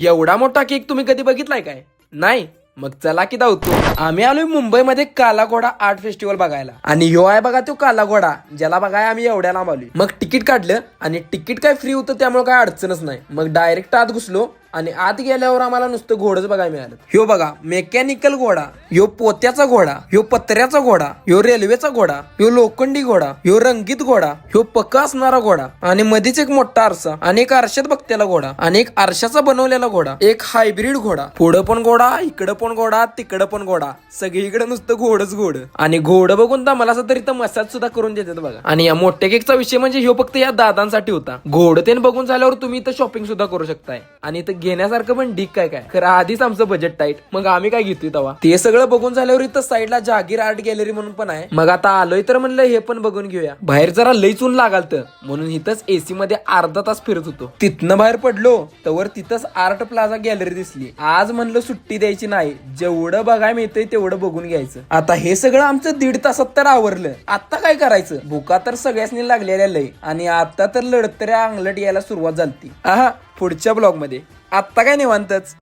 एवढा मोठा केक तुम्ही कधी बघितलाय काय? नाही? मग चला की धावतो. आम्ही आलोय मुंबईमध्ये काला घोडा आर्ट फेस्टिवल बघायला. आणि ह्यो आहे बघा तो काला घोडा, ज्याला बघाय आम्ही एवढ्या लांब आलोय. मग तिकीट काढलं आणि तिकीट काय फ्री होतं, त्यामुळे काय अडचणच नाही. मग डायरेक्ट आत घुसलो आणि आत गेल्यावर आम्हाला नुसतं घोडच बघायला मिळालं. ह्यो बघा मेकॅनिकल घोडा, ह्यो पोत्याचा घोडा, ह्यो पत्र्याचा घोडा, ह्यो रेल्वेचा घोडा, ह्यो लोखंडी घोडा, ह्यो रंगीत घोडा, ह्यो पक्का असणारा घोडा आणि मध्येच एक मोठा आरसा आणि एक आरशात बघतेला घोडा आणि एक आरशाचा बनवलेला घोडा, एक हायब्रिड घोडा, पुढं पण घोडा, इकडं पण घोडा, तिकडं पण घोडा, सगळीकडे नुसतं घोडच घोड. आणि घोडं बघून तर मला असं तरी तर मसाज सुद्धा करून देतात बघा. आणि या मोठ्या केकचा विषय म्हणजे ह्यो फक्त या दादांसाठी होता. घोडं ते बघून झाल्यावर तुम्ही इथं शॉपिंग सुद्धा करू शकताय आणि इथं घेण्यासारखं पण ढीक काय काय. खरं आधीच आमचं बजेट टाईट, मग आम्ही काय घेतोय तेव्हा. ते सगळं बघून झाल्यावर इथं साईडला जहागीर आर्ट गॅलरी म्हणून पण आहे. मग आता आलोय तर म्हणलं हे पण बघून घेऊया. बाहेर जरा लईच ऊन लागालत म्हणून इथंच एसी मध्ये अर्धा तास फिरत होतो. तिथनं बाहेर पडलो तर तिथंच आर्ट प्लाझा गॅलरी दिसली. आज म्हणलं सुट्टी द्यायची नाही, जेवढं बघायला मिळतंय तेवढं बघून घ्यायचं. आता हे सगळं आमचं 1.5 तासात तर आवरलं. आता काय करायचं? भुका तर सगळ्यांनी लागलेल्या लय आणि आता तर लढतऱ्या अंगलट यायला सुरुवात झाली. पुढच्या ब्लॉग मध्ये. आता काय निवांतच.